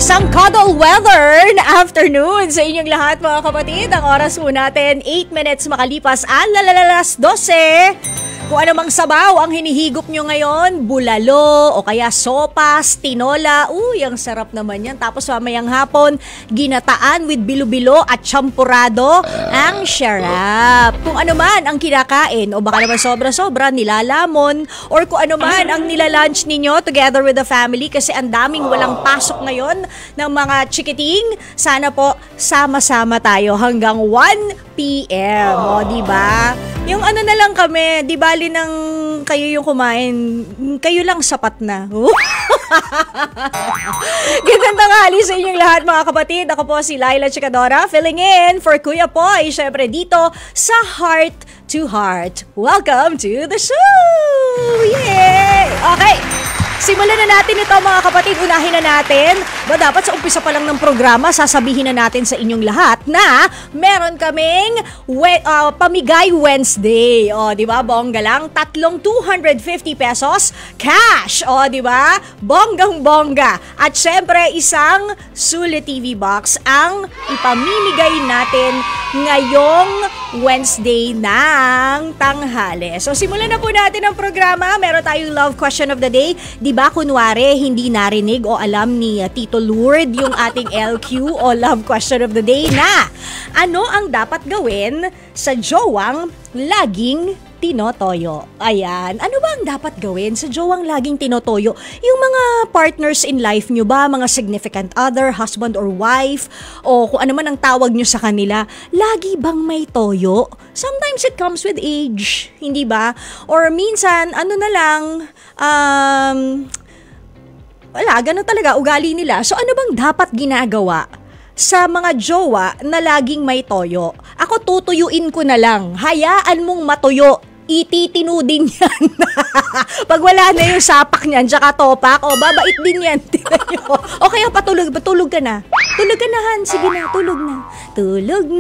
Isang cuddle weather na afternoon sa inyong lahat mga kapatid. Ang oras po natin, 8 minutes makalipas alas 12. Kung anumang sabaw ang hinihigop nyo ngayon, bulalo o kaya sopas, tinola, ang sarap naman yan. Tapos mamayang hapon, ginataan with bilo-bilo at champurado, ang sarap. Kung ano man ang kinakain o baka naman sobra-sobra, nilalamon, or kung ano man ang nilalunch ninyo together with the family kasi ang daming walang pasok ngayon ng mga chikiting, sana po sama-sama tayo hanggang 1 p.m. O, diba? Yung ano na lang kami, di bali nang kayo yung kumain, kayo lang sapat na. Gandang tanghali sa inyong lahat mga kapatid. Ako po si Laila Chikadora, filling in for Kuya Poy, syempre dito sa Heart to Heart. Welcome to the show! Yay! Okay, simulan na natin ito mga kapatid. Unahin na natin. Dapat sa umpisa pa lang ng programa, sasabihin na natin sa inyong lahat na meron kaming Pamigay Wednesday. O, di ba? Bongga lang. 250 pesos cash. O, di ba? Bonggang-bongga. At syempre, isang Sulit TV box ang ipamimigay natin ngayong Wednesday ng tanghali. So, simulan na po natin ang programa. Meron tayong love question of the day. Di ba, kunwari, hindi narinig o alam ni Tito Lourdes yung ating LQ o love question of the day na ano ang dapat gawin sa jowang laging tinotoyo? Ayan, ano ba ang dapat gawin sa jowang laging tinotoyo? Yung mga partners in life nyo ba, mga significant other, husband or wife, o kung ano man ang tawag nyo sa kanila, lagi bang may toyo? Sometimes it comes with age, hindi ba? Or minsan, ano na lang, wala, ganun talaga, ugali nila. So ano bang dapat ginagawa sa mga jowa na laging may toyo? Ako tutuyuin ko na lang. Hayaan mong matuyo. Ititino din yan. Pag wala na yung sapak niyan, tsaka topak, babait din yan. O kaya patulog ka na. Tulog ka na, Han. Sige na, tulog na. Tulog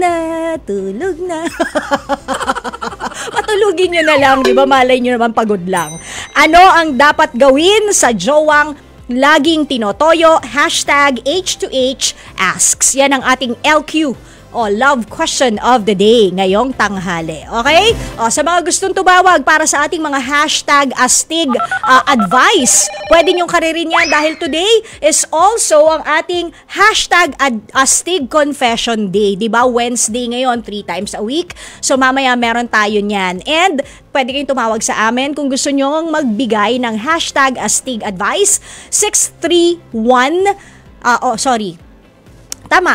na. Patulugin nyo na lang, di ba? Malay nyo naman pagod lang. Ano ang dapat gawin sa jowang laging tinotoyo? Hashtag H2H asks. Yan ang ating LQ o love question of the day ngayong tanghali. Okay? Sa mga gustong tumawag para sa ating mga hashtag astig advice, pwede niyong karirin yan dahil today is also ang ating hashtag astig confession day. Diba? Wednesday ngayon, 3 times a week. So mamaya meron tayo niyan. And pwede kayong tumawag sa amin kung gusto nyong magbigay ng hashtag astig advice. 631 Tama.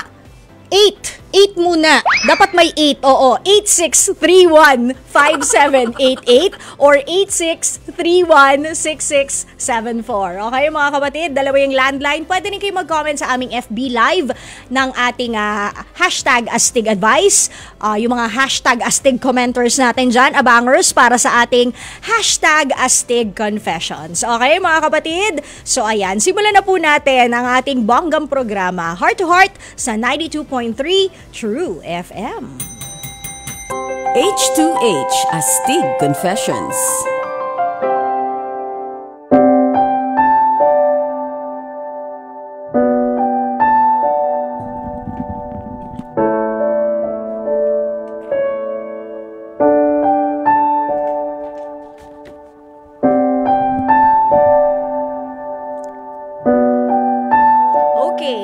8 muna. Dapat may 8. Oo. 8631-5788 or 8631-6674. Okay mga kapatid? Dalawa yung landline. Pwede rin kayo mag-comment sa aming FB Live ng ating hashtag Astig Advice. Yung mga hashtag Astig commenters natin dyan, abangers para sa ating hashtag Astig Confessions. Okay mga kapatid? So ayan, simulan na po natin ang ating bonggang programa Heart to Heart sa 92.3 True FM. H2H Astig Confessions.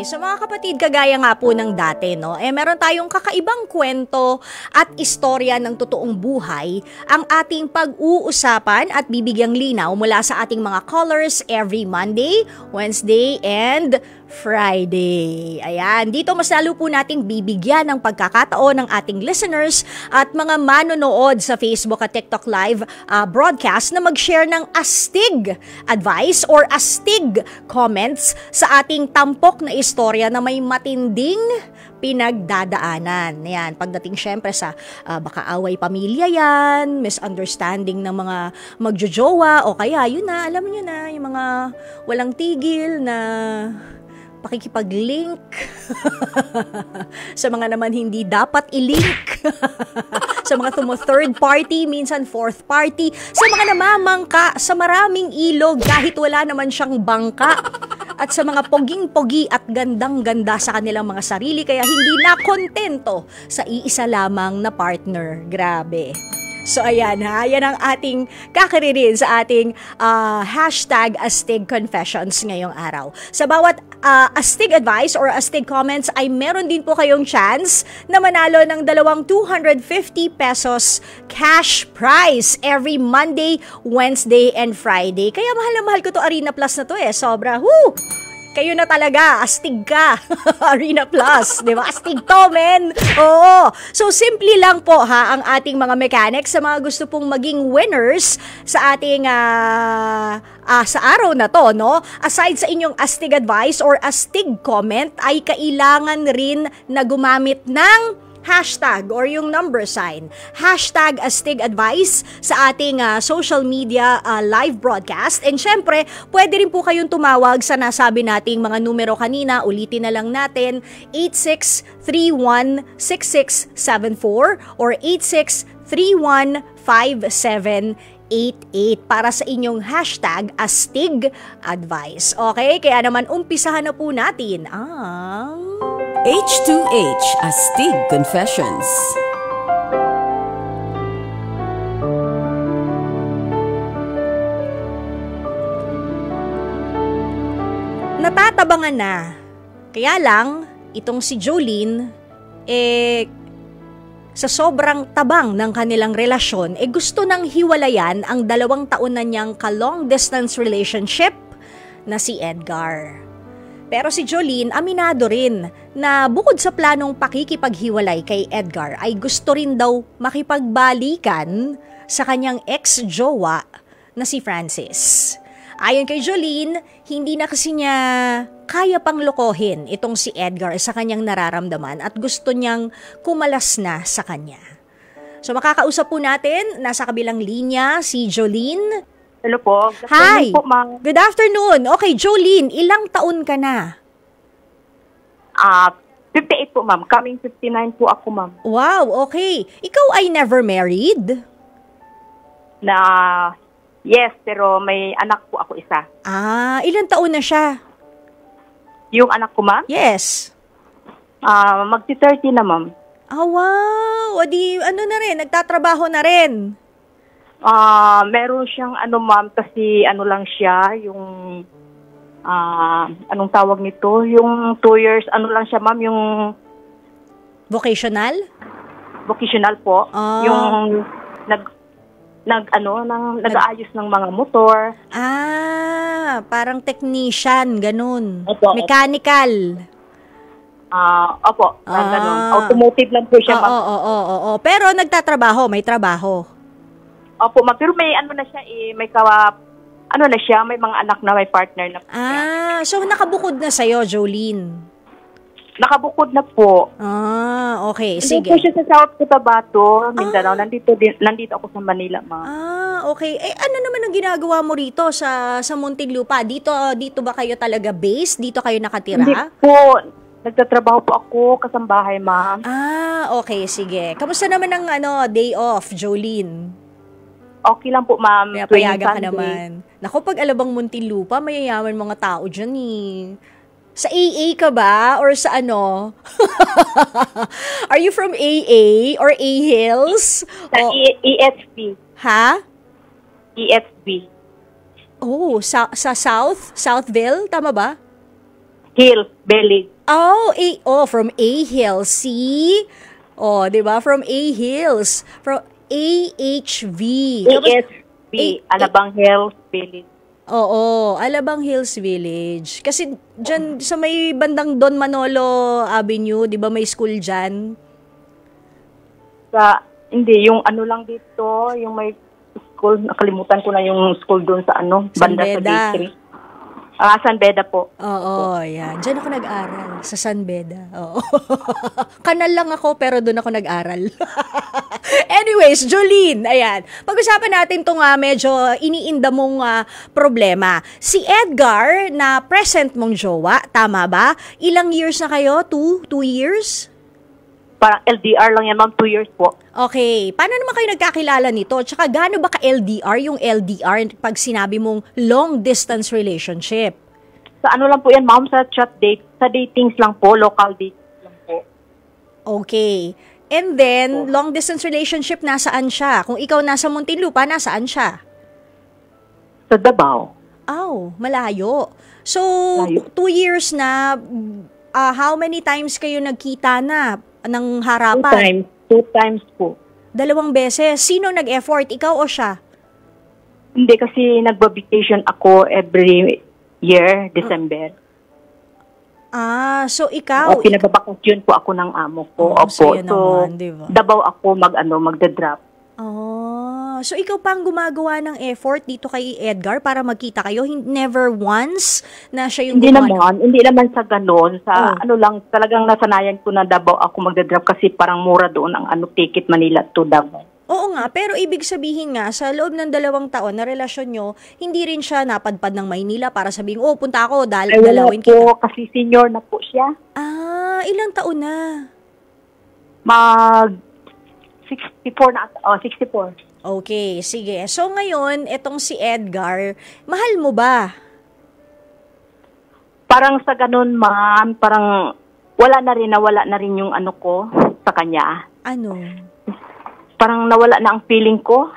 So mga kapatid, kagaya nga po ng dati, no? Meron tayong kakaibang kwento at istorya ng totoong buhay ang ating pag-uusapan at bibigyang linaw mula sa ating mga callers every Monday, Wednesday, and Friday. Ayan, dito mas lalo po nating bibigyan ng pagkakataon ng ating listeners at mga manonood sa Facebook at TikTok live broadcast na mag-share ng astig advice or astig comments sa ating tampok na istorya na may matinding pinagdadaanan. Yan, pagdating syempre sa baka away pamilya yan, misunderstanding ng mga magjojowa o kaya yun na, alam niyo na, yung mga walang tigil na pakikipag-link sa mga naman hindi dapat i-link sa mga third party, minsan fourth party, sa mga namamangka sa maraming ilog kahit wala naman siyang bangka. at sa mga poging-pogi at gandang-ganda sa kanilang mga sarili kaya hindi na kontento sa iisa lamang na partner. Grabe. So ayan ha, yan ang ating kakaririn sa ating hashtag Astig Confessions ngayong araw. Sa bawat Astig advice or Astig comments ay meron din po kayong chance na manalo ng 250 pesos cash prize every Monday, Wednesday, and Friday. Kaya mahal na mahal ko to Arena Plus na to sobra. Woo! Kayo na talaga, astig ka. Arena Plus, di ba? Astig to, men. Oo. So, simple lang po ha, ang ating mga mechanics sa mga gusto pong maging winners sa ating sa araw na to, no? Aside sa inyong astig advice or astig comment, ay kailangan rin na gumamit ng hashtag or yung number sign. Hashtag Astig Advice sa ating social media live broadcast. And syempre, pwede rin po kayong tumawag sa nasabi nating mga numero kanina. Ulitin na lang natin, 8631-6674 or 8631-5788 para sa inyong hashtag Astig Advice. Okay? Kaya naman umpisahan na po natin ang H2H Astig Confessions. Natatabangan na. Kaya lang, itong si Jolene, sa sobrang tabang ng kanilang relasyon, gusto nang hiwalayan ang 2 taon na niyang ka-long distance relationship na si Edgar. Pero si Jolene, aminado rin na bukod sa planong pakikipaghiwalay kay Edgar, ay gusto rin daw makipagbalikan sa kanyang ex-jowa na si Francis. Ayon kay Jolene, hindi na kasi niya kaya pang lokohin itong si Edgar sa kanyang nararamdaman at gusto niyang kumalas na sa kanya. So makakausap po natin, nasa kabilang linya si Jolene. Hello po. Hi! Po, ma'am. Good afternoon. Okay, Jolene, ilang taon ka na? 58 po, ma'am. Coming 59 po ako, ma'am. Wow, okay. Ikaw ay never married? Yes, pero may anak po ako isa. Ilang taon na siya? Yung anak ko, ma'am? Yes. Magti-30 na, ma'am. Wow. O di, na rin, nagtatrabaho na rin. Meron siyang ma'am, kasi lang siya, yung anong tawag nito? Yung 2 years, lang siya, ma'am, yung vocational? Vocational po. Yung nag-aayos ng mga motor. Parang technician, ganun. Opo. Mechanical. Opo, ganun. Automotive lang po siya, ma'am. Oo. Pero nagtatrabaho, may trabaho. Opo, ma'am. Pero may na siya, may na siya, may mga anak na, may partner na. So nakabukod na sa'yo, Jolene? Nakabukod na po. Okay, Nandito sige. po siya sa South Cotabato, Mindanao. Nandito ako sa Manila, ma'am. Okay. Ano naman ang ginagawa mo rito sa Muntinlupa? Dito ba kayo talaga base? Dito kayo nakatira? Hindi po. Nagtatrabaho po ako, kasambahay, ma'am. Okay, sige. Kamusta naman ang day off, Jolene? Okay lang po, ma'am. Kaya payagan ka naman. Naku, pag alabang Muntinlupa, mayayaman mga tao dyan Sa AA ka ba? Or sa ano? Are you from AA or A-Hills? ESP. Ha? ESP. Oh, sa Southville? Tama ba? Hill, Belly. From A-Hills. See? Di ba? From A-Hills. From AHV. ESP, Alabang Hills Village. Oo, Alabang Hills Village. Kasi dyan sa may bandang Don Manolo Avenue, di ba may school dyan? Hindi, yung lang dito, yung may school, nakalimutan ko na yung school doon sa San banda Beda. sa bakery. San Beda po. Oo, yan. Diyan ako nag-aral, sa San Beda. Oo. Kanal lang ako, pero doon ako nag-aral. Anyways, Jolene, ayan. Pag-usapan natin itong medyo iniinda mong problema. Si Edgar, na present mong jowa, tama ba? Ilang years na kayo? 2 years? Parang LDR lang yan, ma'am. 2 years po. Okay. Paano naman kayo nagkakilala nito? Tsaka gaano ba ka-LDR yung LDR pag sinabi mong long-distance relationship? Sa ano lang po yan, ma'am, sa chat date, sa datings lang po, local dating lang po. Okay. And then, long distance relationship, nasaan siya? Kung ikaw nasa Muntinlupa, nasaan siya? Sa Davao. Malayo. So, Layo. 2 years na, how many times kayo nagkita na ng harapan? 2 times po. 2 beses. Sino nag-effort? Ikaw o siya? Hindi kasi nagba-vacation ako every year, December. So ikaw... Pinababakasyon po ako ng amo ko. Opo. Saya naman, diba? Davao ako magda-drop. So ikaw pang gumagawa ng effort dito kay Edgar para magkita kayo? Never once na siya yung Hindi naman sa ganun. Sa ano lang, talagang nasanayan ko na Davao ako magda-drop kasi parang mura doon ang ticket Manila to Davao. Oo nga, pero ibig sabihin nga, sa loob ng 2 taon na relasyon nyo, hindi rin siya napadpad ng Maynila para sabihin, punta ako, dalawin kita. Wala po, kasi senior na po siya. Ilang taon na? 64 na, 64. Okay, sige. So ngayon, etong si Edgar, mahal mo ba? Parang sa ganun, ma'am, parang nawala na rin yung ano ko sa kanya. Ano? Parang nawala na ang feeling ko.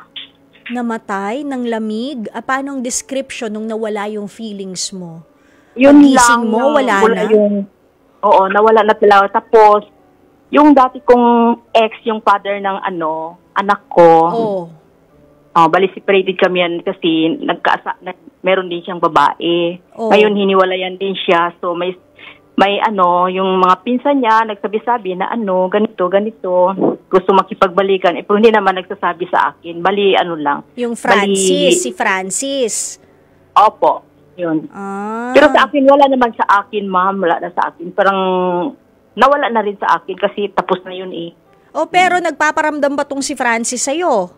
Namatay ng lamig? Paano ang description nung nawala yung feelings mo? Yun pagising lang. Mo, wala na? Oo, nawala na talaga. Tapos, yung dati kong ex, yung father ng anak ko. Bali separated kami yan kasi meron din siyang babae. Ngayon, hiniwalayan din siya. So, may yung mga pinsan niya, nagsabi-sabi na ganito, gusto makipagbalikan. Pero hindi naman nagsasabi sa akin. Bali, lang. Yung Francis, si Francis. Opo, yun. Pero sa akin, wala naman sa akin, ma'am. Wala na sa akin. Parang nawala na rin sa akin kasi tapos na yun eh. Pero nagpaparamdam ba tong si Francis sa'yo?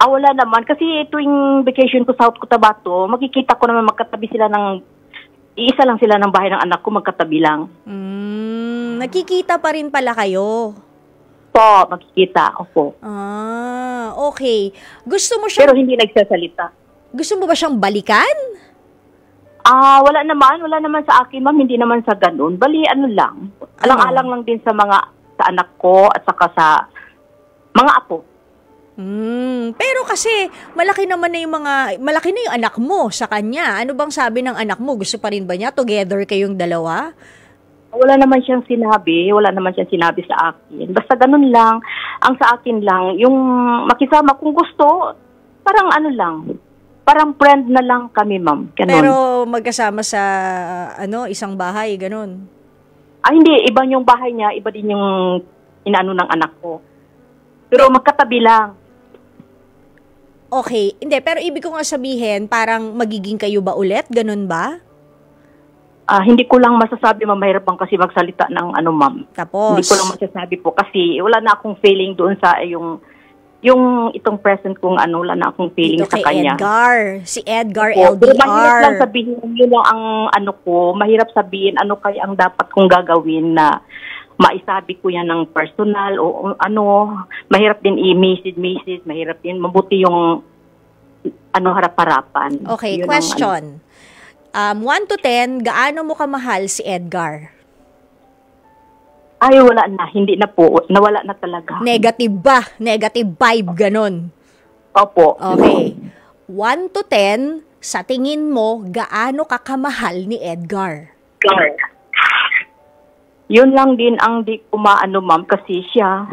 Wala naman. Kasi tuwing vacation ko sa South Cotabato, makikita ko naman magkatabi sila iisa lang sila ng bahay ng anak ko, magkatabi lang. Nakikita pa rin pala kayo? Po, makikita. Opo. Okay. Gusto mo siyang... Pero hindi nagsasalita. Gusto mo ba siyang balikan? Wala naman sa akin, ma'am. Hindi naman sa ganun. Bali, lang. Alang-alang lang din sa anak ko at saka sa mga apo. Pero kasi malaki na yung anak mo sa kanya. Ano bang sabi ng anak mo? Gusto pa rin ba niya? Together kayong dalawa? Wala naman siyang sinabi sa akin. Basta ganun lang. Ang sa akin lang, yung makisama kung gusto, parang parang friend na lang kami, ma'am. Ganun. Pero magkasama sa isang bahay, ganun? Hindi. Iba yung bahay niya, iba din yung inaano ng anak ko. Pero magkatabi lang. Okay. Hindi, pero ibig ko nga sabihin, parang magiging kayo ba ulit? Ganun ba? Hindi ko lang masasabi, ma'am. Mahirap bang kasi magsalita ng ma'am. Tapos? Hindi ko lang masasabi po kasi wala na akong feeling doon sa yung itong present kong wala na akong feeling dito sa kanya. Edgar. Si Edgar Opo, LDR. Pero mahirap lang sabihin, yun lang ang ko. Mahirap sabihin kaya ang dapat kong gagawin na maisabi ko yan ng personal o mahirap din i-message, mahirap din, mabuti yung harap-harapan. Okay, yun question. 1 to 10, gaano mo kamahal si Edgar? Ay, wala na. Hindi na po. Nawala na talaga. Negative ba? Negative vibe, ganun? Opo. Okay. 1 to 10, sa tingin mo, gaano ka kamahal ni Edgar? Yun lang din ang di kumaano, ma'am, kasi siya,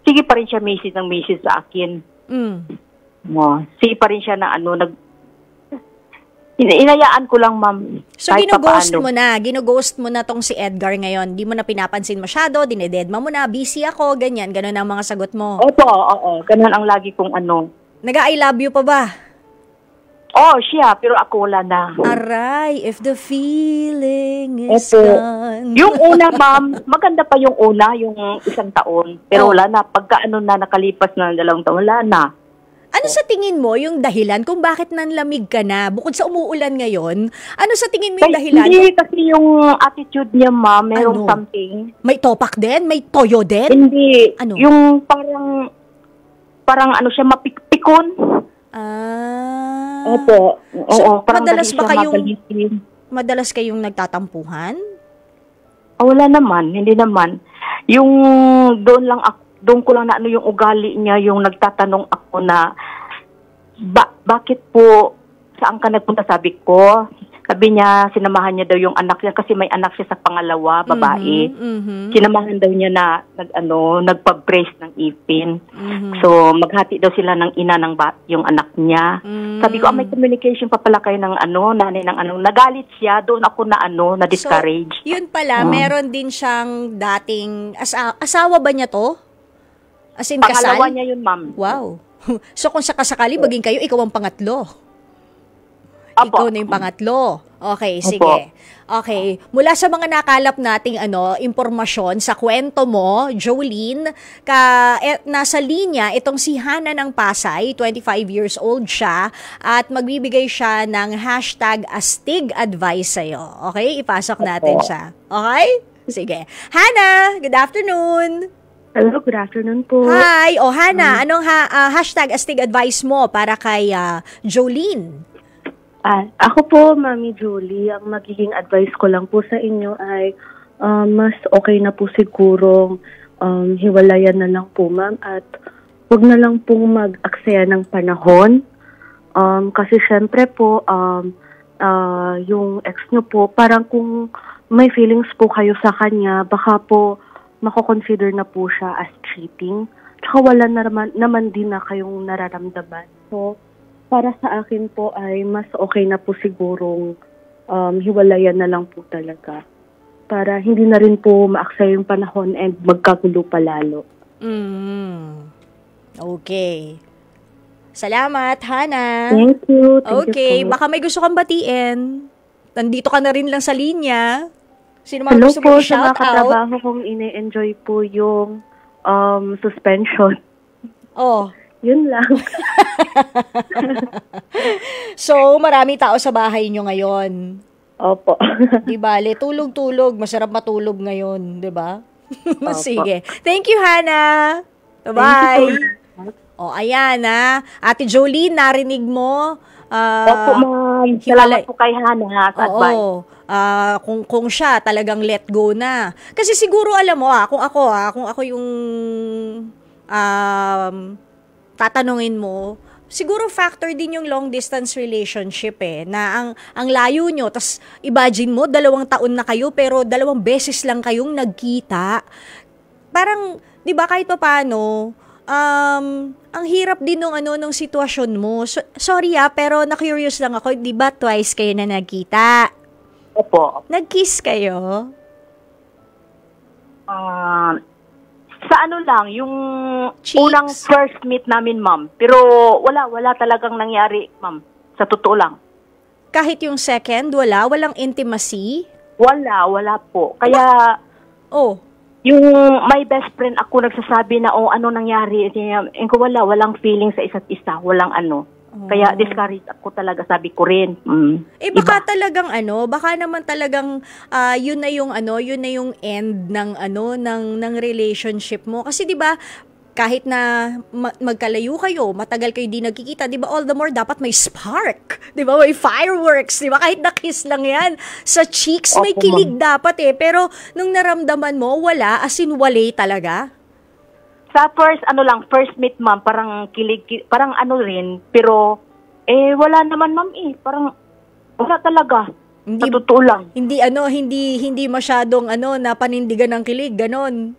sige pa rin siya message sa akin. Sige pa rin siya na inayaan ko lang, ma'am. So, ginughost mo na tong si Edgar ngayon. Di mo na pinapansin masyado, dinededma mo na, busy ako, ganyan, ganun ang mga sagot mo. Opo, ganun ang lagi kong Nag-I love you pa ba? Siya, pero ako wala na. Aray, if the feeling is gone. Yung una, ma'am, maganda pa yung una, yung 1 taon. Pero wala na, pagka nakalipas na ng 2 taon, wala na. Ano sa tingin mo yung dahilan kung bakit nanlamig ka na? Bukod sa umuulan ngayon, ano sa tingin mo yung dahilan? Hindi, kasi yung attitude niya, ma'am, merong something. May topak din? May toyo din? Hindi. Ano? Yung parang siya mapikpikon. Opo. Oo, parang madalas ba kayong magalitin. madalas kayong nagtatampuhan? Wala naman, hindi naman. Yung doon ko lang na ano yung ugali niya, yung nagtatanong ako na bakit po saan ka nagpunta, sabi ko. Sabi niya, sinamahan niya daw yung anak niya kasi may anak siya sa pangalawa, babae. Sinamahan daw niya na nagpa-brace ng ipin. So, maghati daw sila ng ina ng yung anak niya. Sabi ko, may communication pa pala kayo ng nanay ng nagalit siya, doon ako na discourage. So, yun pala, meron din siyang dating, asawa ba niya to? As in, kasal? Pangalawa niya yun, ma'am. Wow. So, kung sakasakali, maging kayo, ikaw ang pangatlo. Opo. Ikaw na yung pangatlo. Okay, sige. Okay, mula sa mga nakalap nating impormasyon sa kwento mo, Jolene, nasa linya itong si Hana ng Pasay, 25 years old siya, at magbibigay siya ng #AstigAdvice sa'yo. Okay, ipasok natin siya. Okay? Sige. Hana, good afternoon. Hello, good afternoon po. Hi. Hana, anong #AstigAdvice mo para kay Jolene? Ako po, Mami Julie, ang magiging advice ko lang po sa inyo ay mas okay na po sigurong hiwalayan na lang po, ma'am, at huwag na lang pong mag-aksaya ng panahon. Kasi syempre po, yung ex nyo po, parang kung may feelings po kayo sa kanya, baka po mako-consider na po siya as cheating. Tsaka wala naman din na kayong nararamdaman. So, para sa akin po ay mas okay na po sigurong hiwalayan na lang po talaga. Para hindi na rin po maaksaya yung panahon and magkagulo pa lalo. Okay. Salamat, Hana. Thank you. Okay, baka may gusto kang batiin. Nandito ka na rin lang sa linya. Sino mga Hello gusto po mo sa i-shout mga out? katrabaho kong ine-enjoy po yung suspension. Yun lang. So, marami tao sa bahay nyo ngayon. Opo. Di bale, tulog-tulog. Masarap matulog ngayon, di ba? Sige. Thank you, Hana. Bye-bye. Ayan Ate Jolene, narinig mo. Opo, ma'am. Salamat po kay Hana sa advice. Kung siya talagang let go na. Kasi siguro alam mo kung ako yung tatanungin mo, siguro factor din yung long distance relationship na ang layo nyo, tas imagine mo 2 taon na kayo pero 2 beses lang kayong nagkita. Parang 'di ba kahit paano ang hirap din nung sitwasyon mo. Sorry pero na-curious lang ako, 'di ba twice kayo na nagkita? Opo. Nag-kiss kayo? Sa lang, yung Cheeks? unang first meet namin, ma'am. Pero wala talagang nangyari, ma'am. Sa totoo lang. Kahit yung second, walang intimacy? Wala po. Kaya, yung my best friend ako nagsasabi na, ano nangyari? Walang feeling sa isa't isa. Walang Kaya discouraged ako talaga, sabi ko rin. Baka talagang baka naman talagang yun na yung end ng relationship mo. Kasi 'di ba, kahit na magkalayo kayo, matagal kayo di nagkikita, 'di ba? All the more dapat may spark, 'di ba? May fireworks, 'di ba? Kahit na kiss lang 'yan sa cheeks, may kilig dapat pero nung naramdaman mo, wala, as in wala talaga. Sa first meet, ma'am, parang kilig, parang rin, pero, wala naman, ma'am, parang, wala talaga. Sa totoo lang. Hindi masyadong, napanindigan ng kilig, ganon.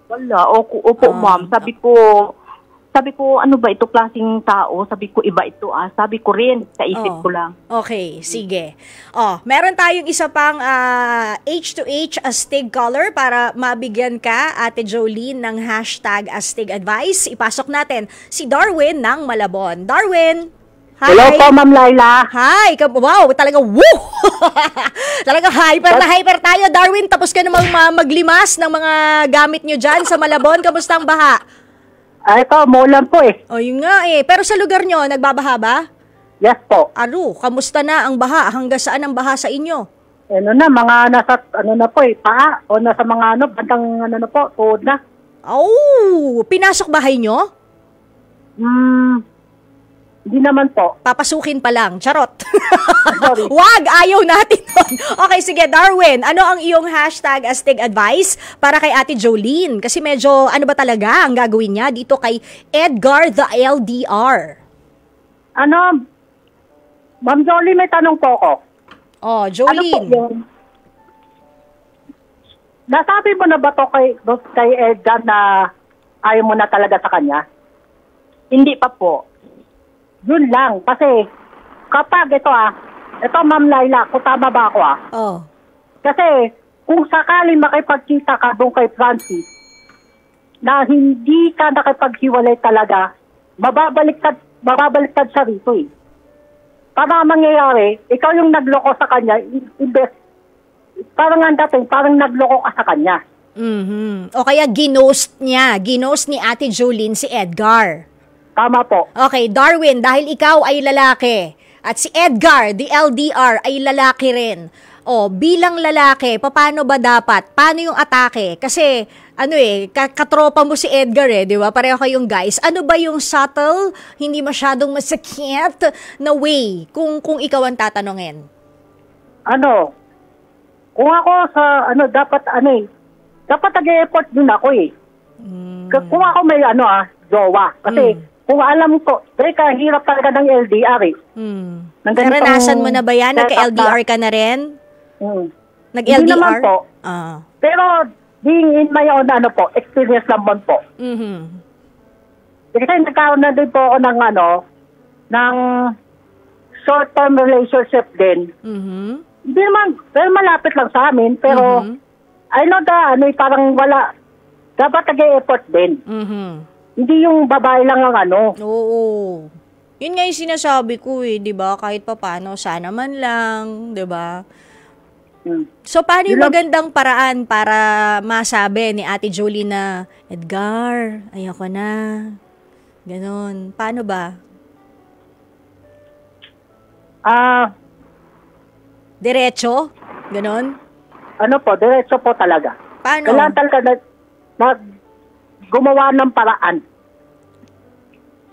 Wala, opo, ma'am. Sabi ko, ano ba ito klaseng tao? Sabi ko, iba ito, Sabi ko rin, sa isip ko lang. Okay, sige. Meron tayong isa pang H2H Astig caller para mabigyan ka, Ate Jolene, ng #AstigAdvice. Ipasok natin si Darwin ng Malabon. Darwin! Hi! Hello po, Ma'am Laila. Hi! Wow, talaga, woo! Talaga hyper tayo, Darwin. Tapos ka namang maglimas ng mga gamit nyo dyan sa Malabon. Kamusta ang baha? Ito, maulan po Yun nga Pero sa lugar nyo, nagbabaha ba? Yes po. Kamusta na ang baha? Hanggang saan ang baha sa inyo? Mga nasa, paa. O nasa mga bandang, tuhod na. Pinasok bahay nyo? Hindi naman po. Papasukin pa lang. Charot. Sorry. Wag! Ayaw natin nun. Okay, sige, Darwin. Ano ang iyong hashtag astig advice para kay Ate Jolene? Kasi medyo, ano ba talaga ang gagawin niya dito kay Edgar the LDR? Ma'am Jolie, may tanong po ako. Oh, Ano po Jolene. yun? Nasabi mo na ba to kay Edgar na ayaw mo na talaga sa kanya? Hindi pa po. Yun lang. Kasi kapag ito Ma'am Laila, kung tama ba ako Oh. Kasi kung sakaling makipagkita ka doon kay Francis na hindi ka nakipaghiwalay talaga, mababaliktad siya rito eh. Para mangyayari, ikaw yung nagloko sa kanya, parang nagloko ka sa kanya. Mhm. O kaya ginost ni Ate Jolene si Edgar. Tama po. Okay, Darwin, dahil ikaw ay lalaki at si Edgar, the LDR, ay lalaki rin. O, bilang lalaki, paano ba dapat? Paano yung atake? Kasi, katropa mo si Edgar di ba? Pareho kayong guys. Ano ba yung subtle, hindi masyadong masakit na way kung ikaw ang tatanungin? Kung ako dapat nag-e-effort din ako eh. Kung ako may jowa. Kasi, kung alam ko, hirap talaga ng LDR eh. Naranasan mo na ba yan? Nagka-LDR ka na rin? Nag-LDR? Hindi naman po. Pero, being in my own experience naman po. Kasi nagkaroon na din po ako ng short-term relationship din. Hindi naman, pero malapit lang sa amin, pero I know parang wala, dapat nag-e-effort din. Hindi yung babae lang ang Oo. Yun nga yung sinasabi ko di ba? Kahit paano, sana man lang, di ba? So, paano yung magandang paraan para masabi ni Ate Jolie na, Edgar, ayoko na. Ganon. Paano ba? Diretso? Ganon? Diretso po talaga. Paano? Kailangan talaga na gumawa ng paraan.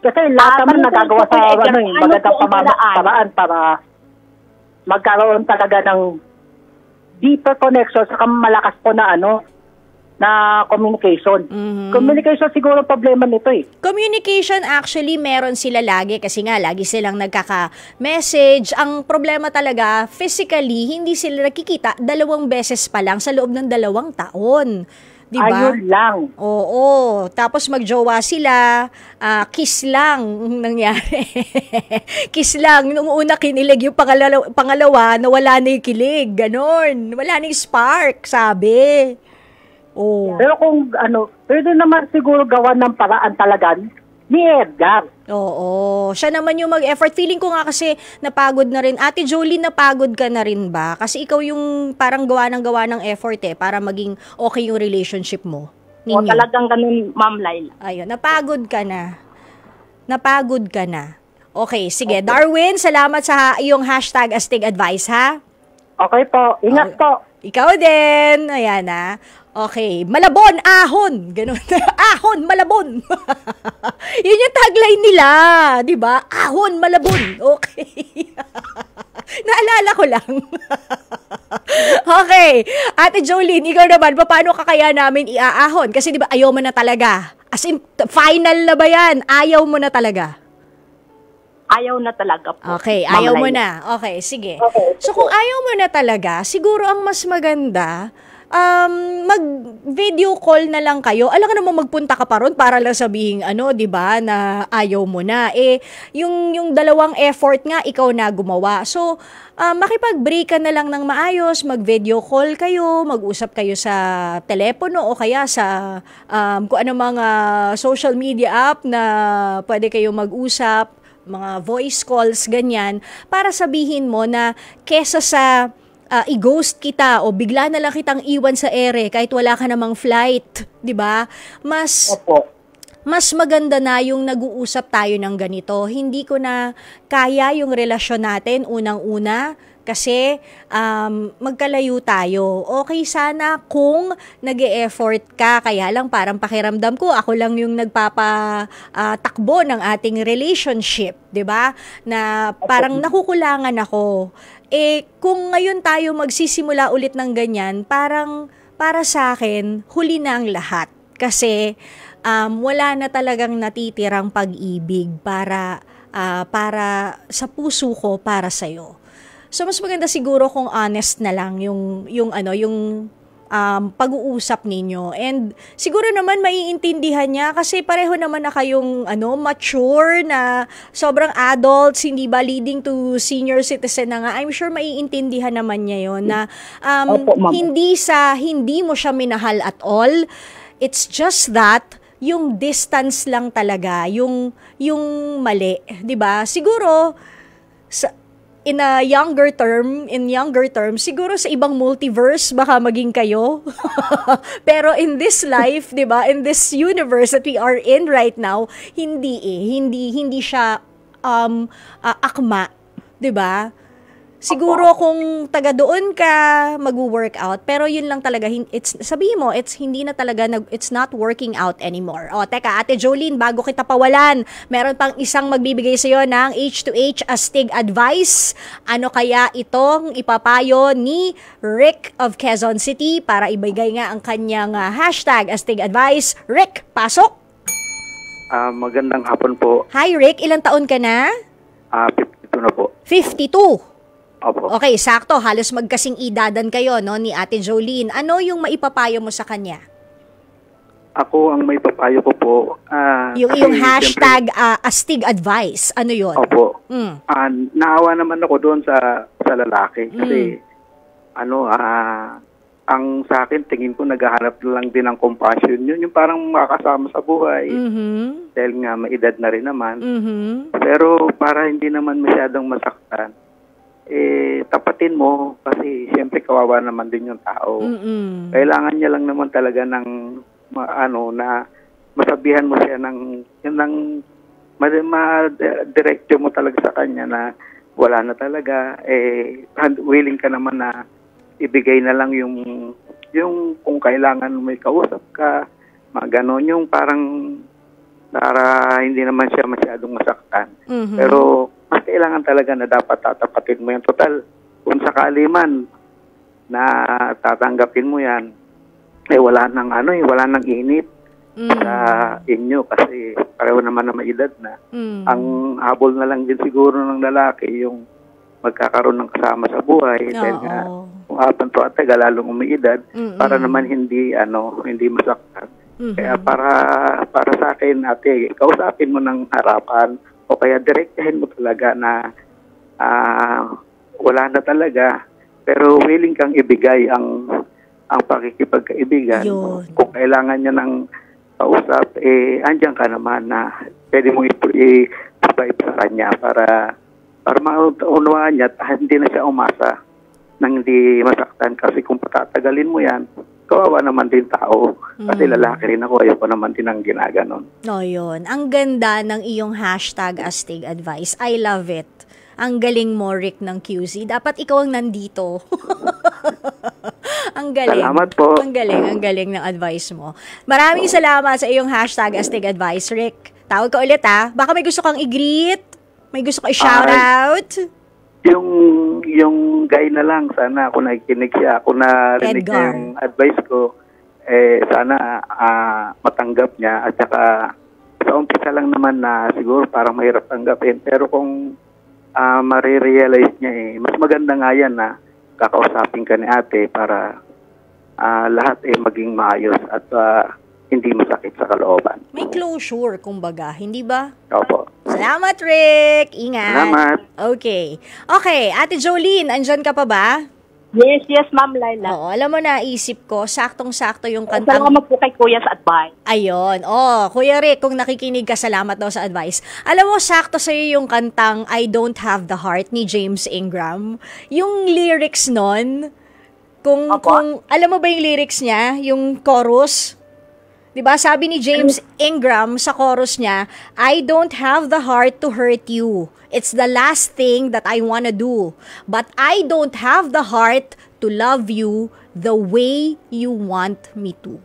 Kasi lahat naman nagagawa sa magandang paraan para magkaroon talaga ng deeper connection sa malakas po na na communication. Communication siguro problema nito eh. Communication actually meron sila lagi kasi nga lagi silang nagkaka-message. Ang problema talaga, physically, hindi sila nakikita 2 beses pa lang sa loob ng 2 taon. Diba? Ayun lang. Oo. Tapos magjowa sila, kiss lang nangyari. Kiss lang. Nung una kinilig yung pangalawa, nawala na yung kilig. Ganon. Wala na yung spark, sabi. Oh. Pero kung pwede naman siguro gawa ng paraan talaga ni Edgar. Oo. Siya naman yung mag-effort. Feeling ko nga kasi napagod na rin. Ate Jolie, napagod ka na rin ba? Kasi ikaw yung parang gawa ng effort para maging okay yung relationship mo. O talagang ganun, Ma'am Laila. Ayun, napagod ka na. Okay, sige. Okay. Darwin, salamat sa iyong hashtag astig advice, ha? Okay po. Ingat po. Ikaw din. Ayan, ha? Okay. Malabon, ahon. Ganun. Ahon, malabon. Yun yung tagline nila. Diba? Ahon, malabon. Okay. Naalala ko lang. Okay. Ate Jolene, ikaw naman, paano ka kaya namin iaahon? Kasi diba, ayaw mo na talaga. As in, final na ba yan? Ayaw mo na talaga. Ayaw na talaga po. Okay, ayaw mo na. Okay, sige. Okay. So, kung ayaw mo na talaga, siguro ang mas maganda, mag-video call na lang kayo. Alam ka naman magpunta ka pa ron para lang sabihin, di ba, na ayaw mo na. Yung 2 effort nga, ikaw na gumawa. So, makipag-break ka na lang ng maayos, mag-video call kayo, mag-usap kayo sa telepono o kaya sa kung ano mga social media app na pwede kayo mag-usap, mga voice calls, ganyan, para sabihin mo na kesa sa i-ghost kita o bigla na lang kitang iwan sa ere kahit wala ka namang flight, 'di ba? Mas maganda na yung nag-uusap tayo ng ganito. Hindi ko na kaya yung relasyon natin unang-una Kasi magkalayo tayo. Okay sana kung nag-e-effort ka, kaya lang parang pakiramdam ko, ako lang yung nagpapatakbo ng ating relationship, 'di ba? Na parang nakukulangan ako. Kung ngayon tayo magsisimula ulit ng ganyan, parang para sa akin, huli na ang lahat. Kasi wala na talagang natitirang pag-ibig para sa puso ko, para sa'yo. So, mas maganda siguro kung honest na lang yung pag-uusap ninyo. And siguro naman maiintindihan niya kasi pareho naman na kayong mature na sobrang adults, hindi ba leading to senior citizen na nga. I'm sure maiintindihan naman niya yon na hindi mo siya minahal at all. It's just that yung distance lang talaga, yung mali, 'di ba? Siguro in younger term, siguro sa ibang multiverse baka maging kayo. Pero in this life, 'di ba? In this universe that we are in right now, hindi siya akma, 'di ba? Siguro kung taga doon ka mag-workout, pero yun lang talaga, sabihin mo, hindi na talaga, it's not working out anymore. O, teka, Ate Jolene, bago kita pawalan, meron pang isang magbibigay sa'yo ng H2H Astig advice. Ano kaya itong ipapayo ni Rick of Quezon City para ibigay nga ang kanyang hashtag Astig advice? Rick, pasok! Magandang hapon po. Hi Rick, ilang taon ka na? 52 na po. 52? Opo. Okay, sakto. Halos magkasing edadan kayo, no, ni Ate Jolene. Ano yung maipapayo mo sa kanya? Ako, ang maipapayo ko po... yung hashtag Astig advice. Ano yun? Opo. Naawa naman ako doon sa lalaki. Kasi, ang sa akin, tingin ko, naghahanap lang din ng compassion. Yun yung parang makakasama sa buhay. Dahil nga, maedad na rin naman. Pero, para hindi naman masyadong masaktan, tapatin mo kasi siyempre kawawa naman din yung tao. Kailangan niya lang naman talaga ng na masabihan mo siya ng ma-directyo mo talaga sa kanya na wala na talaga, willing ka naman na ibigay na lang yung kung kailangan may kausap ka, ganon, yung parang para hindi naman siya masyadong masaktan. Pero mas kailangan talaga na dapat tatapatin mo yan. Total, kung sakali man na tatanggapin mo yan, wala nang init sa inyo kasi pareho naman na may edad na. Ang habol na lang din siguro ng lalaki yung magkakaroon ng kasama sa buhay. Dahil nga, kung habang to at taga, lalong umiidad, para naman hindi masaktan. Kaya para sa akin, ate, kausapin mo ng harapan o kaya direktahin mo talaga na wala na talaga pero willing kang ibigay ang pakikipagkaibigan. Kung kailangan niya ng kausap, andyan ka naman na pwede mong i-provide sa kanya para maunawaan niya at hindi na siya umasa nang hindi masaktan kasi kung patatagalin mo yan, kawawa naman din tao. Kasi lalaki rin ako, ayoko naman din ang ginaganon. Yun. Ang ganda ng iyong hashtag Astig advice. I love it. Ang galing mo, Rick ng QC. Dapat ikaw ang nandito. Ang galing. Salamat po. Ang galing ng advice mo. Maraming salamat sa iyong hashtag Astig advice, Rick. Tawag ka ulit, ha? Baka may gusto kang i-greet? May gusto kang i-shoutout? Yung guy na lang, sana kung nakikinig siya, kung narinig niya yung advice ko, sana matanggap niya at saka sa umpisa lang naman na siguro parang mahirap tanggapin. Pero kung marirealize niya, mas maganda nga yan na kakausapin ka ni ate para lahat maging maayos at hindi masakit sa kalooban. May closure, kumbaga, hindi ba? Opo. Salamat, Rick. Ingat. Salamat. Okay, Ate Jolene, andyan ka pa ba? Yes, Ma'am Laila. Oo, alam mo na, isip ko, saktong-sakto yung kantang... Salamat po kay Kuya sa advice. Ayun. Kuya Rick, kung nakikinig ka, salamat daw sa advice. Alam mo, sakto sa'yo yung kantang I Don't Have the Heart ni James Ingram. Yung lyrics nun, kung alam mo ba yung lyrics niya, yung chorus, Diba, sabi ni James Ingram sa chorus niya, I don't have the heart to hurt you. It's the last thing that I wanna do. But I don't have the heart to love you the way you want me to.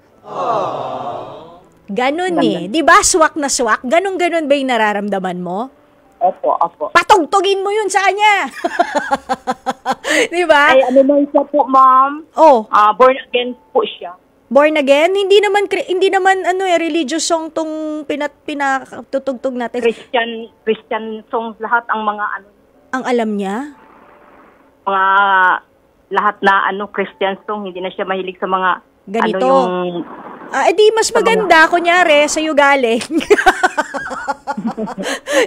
Ganun eh. Diba, swak na swak? Ganun-ganun ba yung nararamdaman mo? Opo. Patugtugin mo yun sa kanya. Diba? Ay, ano man siya po, ma'am? Oh. Born again po siya. Born again? Hindi naman religious song tong pinatutugtog natin. Christian songs lahat ang mga ano. Ang alam niya? Mga lahat na Christian song, hindi na siya mahilig sa mga ganito. Edi mas maganda kunyari sa iyo galing.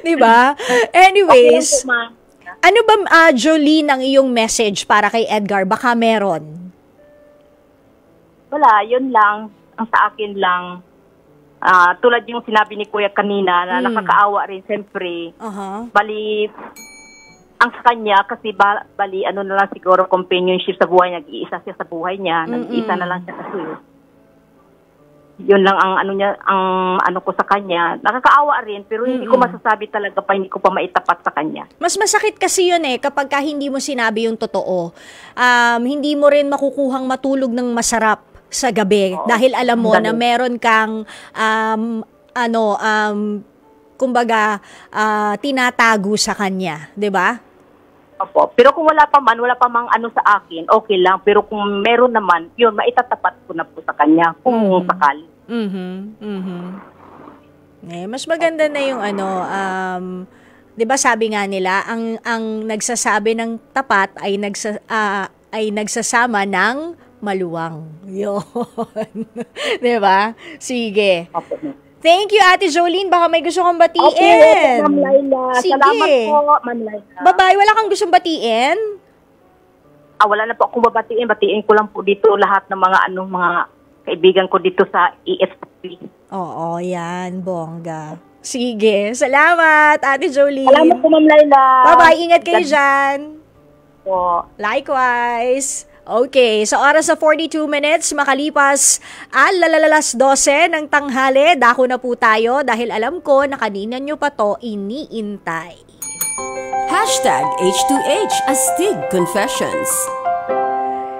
'Di ba? Anyways, okay, ano ba Jolene ang iyong message para kay Edgar? Baka meron. Wala, yun lang. Ang sa akin lang, tulad yung sinabi ni Kuya kanina, na nakakaawa rin, siyempre. Bali, ang sa kanya, kasi bali, na lang siguro, companionship sa buhay niya, nag-iisa siya sa buhay niya, nag-iisa na lang siya kasi. Yun lang ang ko sa kanya. Nakakaawa rin, pero hindi ko masasabi talaga pa, hindi ko pa maitapat sa kanya. Mas masakit kasi yun kapag hindi mo sinabi yung totoo. Hindi mo rin makukuhang matulog ng masarap sa gabi dahil alam mo na meron kang kumbaga tinatago sa kanya, 'di ba? Opo. Pero kung wala pa mang sa akin, okay lang. Pero kung meron naman, yun maitatapat ko na po sa kanya kung sakali. Mas maganda na yung 'di ba sabi nga nila, ang nagsasabi ng tapat ay nagsasama ng maluwang. Yun. Diba? Sige. Thank you, Ate Jolene. Baka may gusto kong batiin. Okay, Ma'am Laila. Sige. Salamat po, Ma'am Laila. Bye-bye. Wala kang gustong batiin? Wala na po akong babatiin. Batiin ko lang po dito lahat ng mga kaibigan ko dito sa ESP. Oo, yan. Bongga. Sige. Salamat, Ate Jolene. Salamat po, Ma'am Laila. Bye-bye. Ingat kayo dyan. Po. Likewise. Okay, sa oras na 42 minutes, makalipas alalas 12 ng tanghali, dako na po tayo dahil alam ko na kanina nyo pa to iniintay. #H2H Astig Confessions.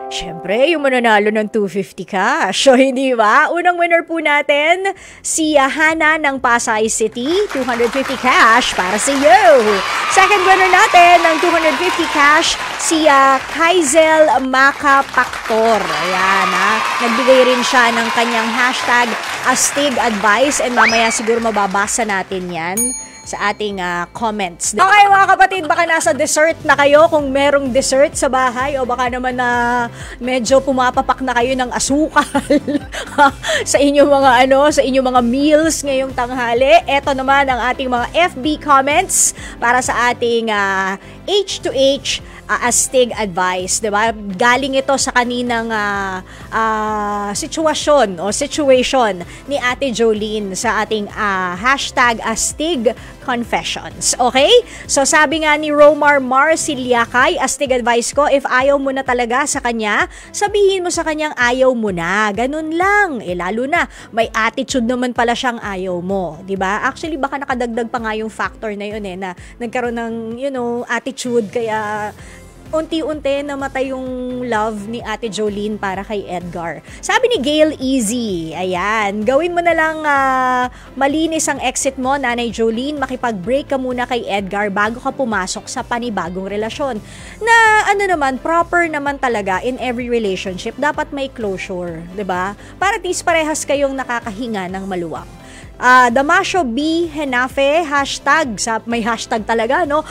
Siyempre, yung mananalo ng 250 cash. So, hindi ba? Unang winner po natin, si Hana ng Pasay City. 250 cash para sa iyo. Second winner natin ng 250 cash, si Kaizel Macapactor. Ayan, nagbigay rin siya ng kanyang #Astig Advice and mamaya siguro mababasa natin yan sa ating comments. Okay mga kapatid, baka nasa dessert na kayo kung merong dessert sa bahay o baka naman na medyo pumapapak na kayo ng asukal sa inyong mga sa inyong mga meals ngayong tanghali. Ito naman ang ating mga FB comments para sa ating H2H Astig Advice, 'di ba? Galing ito sa kaninang situation ni Ate Jolene sa ating #Astig Confessions. Okay? So sabi nga ni Romar Marciliacay, Astig advice ko, if ayaw mo na talaga sa kanya, sabihin mo sa kanyang ayaw mo na. Ganun lang. Lalo na may attitude naman pala siyang ayaw mo, 'di ba? Actually baka nakadagdag pa nga yung factor na yun na nagkaroon ng attitude kaya unti-unti namatay yung love ni Ate Jolene para kay Edgar. Sabi ni Gail Easy, ayan, gawin mo na lang malinis ang exit mo, Nanay Jolene, makipag-break ka muna kay Edgar bago ka pumasok sa panibagong relasyon. Na naman, proper naman talaga in every relationship, dapat may closure, 'di ba? Para at least parehas kayong nakakahinga ng maluwang. Damasio B. Henafe, may hashtag talaga, no?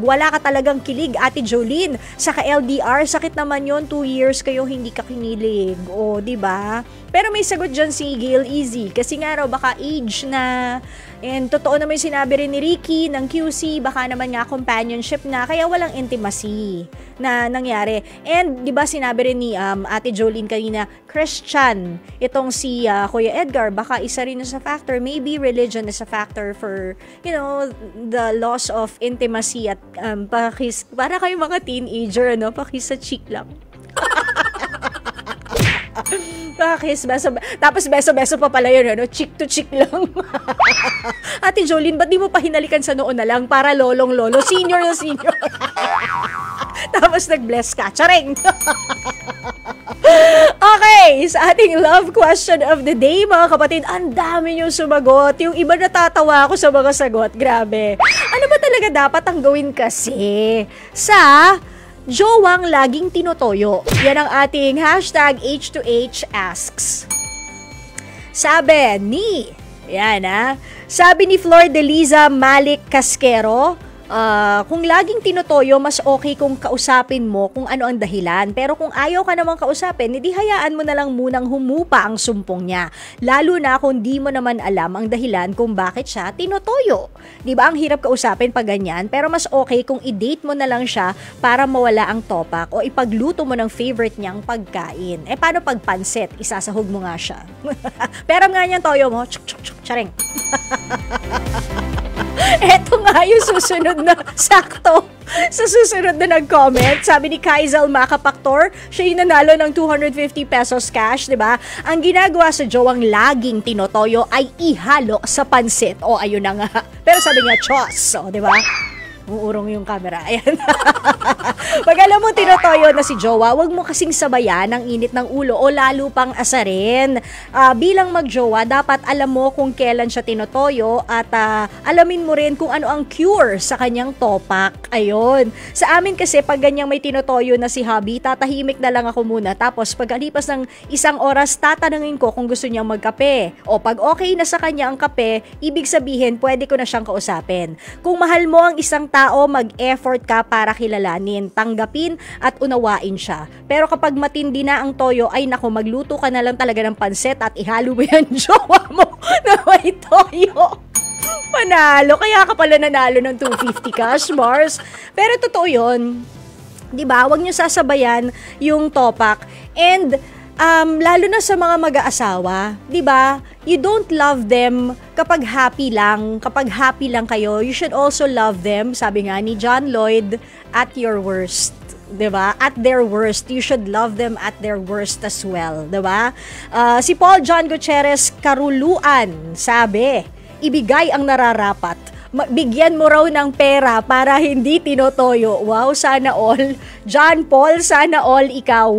#wala ka talagang kilig, Ate Jolene. Sa ka-LDR, sakit naman yon, 2 years kayo hindi ka kinilig. O, diba? Pero may sagot dyan si Gail Easy. Kasi nga raw, baka age na. And totoo naman yung sinabi rin ni Ricky ng QC, baka naman nga companionship na, kaya walang intimacy na nangyari. And di ba sinabi rin ni Ate Jolene kanina, Christian, itong si Kuya Edgar, baka isa rin sa factor, maybe religion is a factor for, the loss of intimacy at pakis, para kayong mga teenager, pakis sa cheek lang. Bakit? Tapos beso-beso pa pala yun, ano? Chick to chick lang. Ate Jolene, ba't di mo pa hinalikan sa noon na lang para lolong-lolo? Senior na senior. Tapos nag-bless ka. Charing! Okay, sa ating love question of the day, mga kapatid, ang dami niyong sumagot. Yung iba natatawa ako sa mga sagot. Grabe. Ano ba talaga dapat ang gawin kasi sa jowang laging tinotoyo? Yan ang ating hashtag H2H asks. Sabi ni Flor Deliza Malik Casquero, kung laging tinotoyo, mas okay kung kausapin mo kung ano ang dahilan. Pero kung ayaw ka namang kausapin, edi hayaan mo na lang munang humupa ang sumpong niya. Lalo na kung di mo naman alam ang dahilan kung bakit siya tinotoyo. Di ba ang hirap kausapin pag ganyan? Pero mas okay kung i-date mo na lang siya para mawala ang topak o ipagluto mo ng favorite niyang pagkain. Paano pag pansit? Isasahog mo nga siya. Pero nga niyang toyo mo, charing. Eto nga yung susunod na sakto. Sa susunod na nag-comment, sabi ni Kaizal Macapactor, siya yung nanalo ng 250 pesos cash, di ba? Ang ginagawa sa jowang laging tinotoyo ay ihalo sa pansit. O, ayun na nga. Pero sabi niya, chos. O, di ba? Uurong yung camera. Ayan. Pag alam mo tinotoyo na si jowa, wag mo kasing sabayan ang init ng ulo o lalo pang asarin. Bilang magjowa, dapat alam mo kung kailan siya tinotoyo at alamin mo rin kung ano ang cure sa kanyang topak. Ayun. Sa amin kasi, pag ganyang may tinotoyo na si hubby, tatahimik na lang ako muna. Tapos pagkalipas ng isang oras, tatanungin ko kung gusto niyang magkape. O pag okay na sa kanya ang kape, ibig sabihin, pwede ko na siyang kausapin. Kung mahal mo ang isang tao, mag-effort ka para kilalanin, tanggapin at unawain siya. Pero kapag matindi na ang toyo, ay nako, magluto ka na lang talaga ng pansit at ihalo mo yan jowa mo na may toyo. Panalo, kaya ka pala nanalo ng 250 cash bars. Pero totoo yun, di ba? Huwag niyo sasabayan yung topak. And lalo na sa mga mag-aasawa, 'di ba? You don't love them kapag happy lang kayo. You should also love them, sabi nga ni John Lloyd, at your worst. 'Di ba? At their worst, you should love them at their worst as well, 'di ba? Si Paul John Gutierrez Karuluan, sabi, ibigay ang nararapat. Bigyan mo raw ng pera para hindi tinotoyo. Wow, sana all. John Paul, sana all ikaw.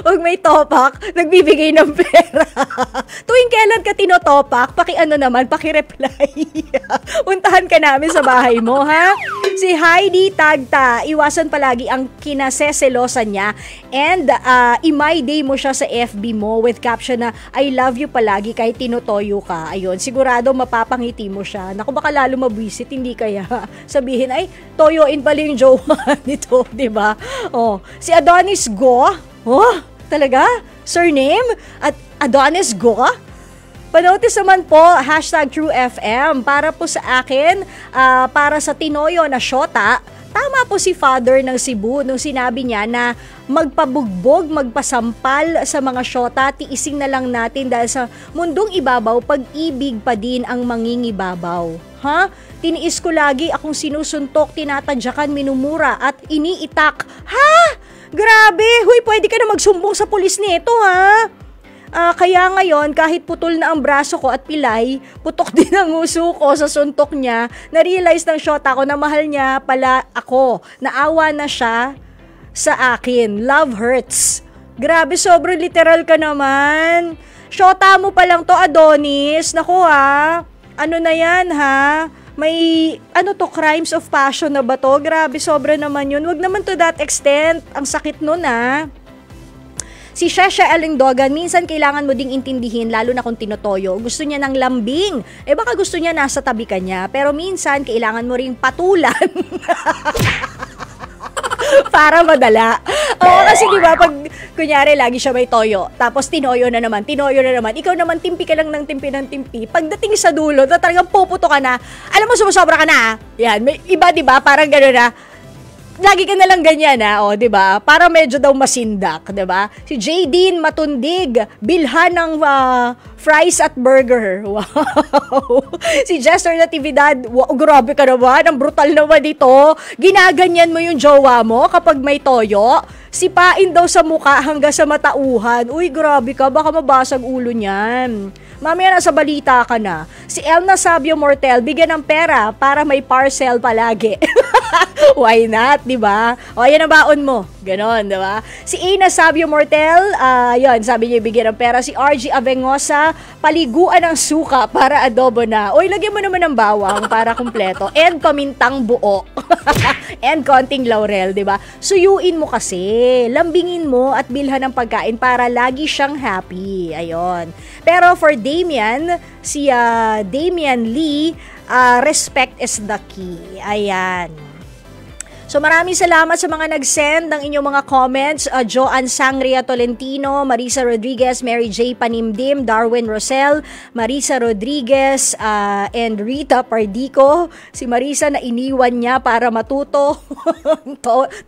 Huwag may topak, nagbibigay ng pera. Tuwing kailan ka tinotopak, paki-reply. Puntahan ka namin sa bahay mo, ha? Si Heidi Tagta, iwasan palagi ang kinaseselosan niya and i-my day mo siya sa FB mo with caption na I love you palagi kahit tinotoyo ka. Ayun, sigurado mapapangiti mo siya. Naku, baka lalo mabwisit, hindi kaya sabihin, ay, toyoin pala yung jowa nito, diba? Oh, si Adonis Go, oh, talaga? Surname? At Adonis Go? Panotis naman po, hashtag TrueFM, para po sa akin, para sa tinoyo na syota. Tama po si Father ng Cebu nung sinabi niya na magpabugbog, magpasampal sa mga syota, tiising na lang natin dahil sa mundong ibabaw, pag-ibig pa din ang mangingibabaw. Ha? Tiniis ko lagi akong sinusuntok, tinatadyakan, minumura at iniitak. Ha? Grabe! Huy, pwede ka na magsumbong sa pulis nito, ha? Kaya ngayon, kahit putol na ang braso ko at pilay, putok din ang uso ko sa suntok niya, na-realize ng syota ko na mahal niya pala ako. Naawa na siya sa akin. Love hurts. Grabe, sobrang literal ka naman. Syota mo pa lang to, Adonis. Naku ha, ano na yan ha? May, crimes of passion na ba to? Grabe, sobra naman yun. Wag naman to that extent. Ang sakit nun ha. Si Shesha Elingdogan, minsan kailangan mo ding intindihin lalo na kung tinotoyo. Gusto niya ng lambing. Baka gusto niya nasa tabi ka niya. Pero minsan kailangan mo ring patulan. Para madala. Oo, kasi diba pag kunyari lagi siya may toyo, tapos tinoyo na naman, ikaw naman timpi ka lang ng timpi. Pagdating sa dulo, talagang puputo ka na. Alam mo, sumusobra ka na. Yan, may iba diba, parang gano'n na. Lagi ka na lang ganyan o, 'di ba? Para medyo daw masindak, 'di ba? Si Jaydeen Matundig, bilhan ng fries at burger. Wow. Si Jester Natividad, wow, grabe ka naman, ang brutal naman dito. Ginaganyan mo yung jowa mo kapag may toyo. Sipain daw sa muka hanggang sa matauhan. Uy, grabe ka, baka mabasag ulo niyan. Mamaya nasa balita ka na. Si Elna Sabio Mortel, bigyan ng pera para may parcel palagi. Why not, di ba? O, yan ang baon mo. Ganon, di ba? Si Ina Sabio Mortel, yun, sabi niya bigyan ng pera. Si RG Avengosa, paliguan ng suka para adobo na. Uy, lagyan mo naman ng bawang para kumpleto. And pamintang buo. And konting laurel, di ba? Suyuin mo kasi. Lambingin mo at bilhan ng pagkain para lagi siyang happy. Ayon. Pero for Damian, si Damian Lee, respect is the key. Ayan. So maraming salamat sa mga nag-send ng inyong mga comments. Joanne Sangria Tolentino, Marisa Rodriguez, Mary J. Panimdim, Darwin Rosel, Marisa Rodriguez, and Rita Pardico. Si Marisa na iniwan niya para matuto.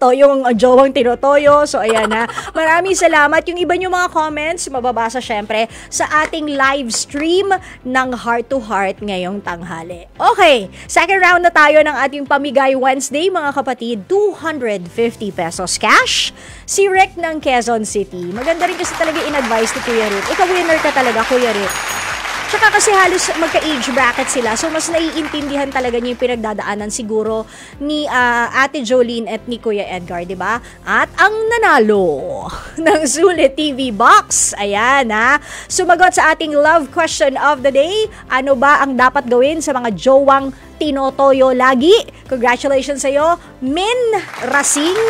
Toyong jowang tinotoyo. So ayan na. Maraming salamat. Yung iba nyo mga comments, mababasa syempre sa ating live stream ng Heart to Heart ngayong tanghali. Okay, second round na tayo ng ating Pamigay Wednesday mga kapatid. 250 pesos cash. Si Rick ng Quezon City. Maganda rin kasi talaga in-advise ni Kuya Rick. Ikaw winner ka talaga, Kuya Rick. Tsaka kasi halos magka-age bracket sila. So, mas naiintindihan talaga niya yung pinagdadaanan siguro ni Ate Jolene at ni Kuya Edgar, di ba? At ang nanalo ng Sulit TV Box. Ayan, ha? Sumagot sa ating love question of the day. Ano ba ang dapat gawin sa mga jowang tinotoyo lagi? Congratulations sa'yo, Min Rasing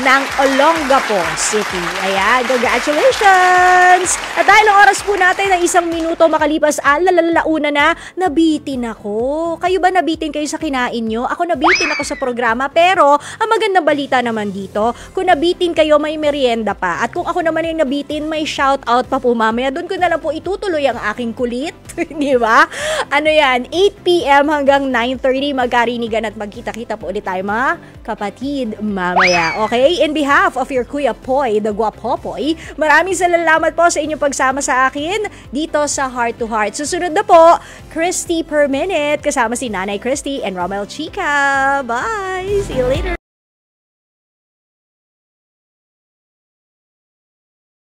ng Olongapo City. Ayan, congratulations! At dahil ang oras po natin ng 1 minuto makalipas, alalauna na, nabitin ako. Kayo ba nabitin kayo sa kinain nyo? Ako nabitin ako sa programa, pero ang magandang balita naman dito, kung nabitin kayo, may merienda pa. At kung ako naman yung nabitin, may shout out pa po mamaya. Doon ko na lang po itutuloy ang aking kulit. Di ba? Ano yan? 8 p.m. hanggang 9:30 magkarinigan at magkita-kita po ulit tayo mga kapatid mamaya. Okay? In behalf of your Kuya Poy, the Guapopoy, maraming salamat po sa inyong pagsama sa akin dito sa Heart to Heart. Susunod na po, Christy per minute kasama si Nanay Christy and Romel Chica. Bye! See you later!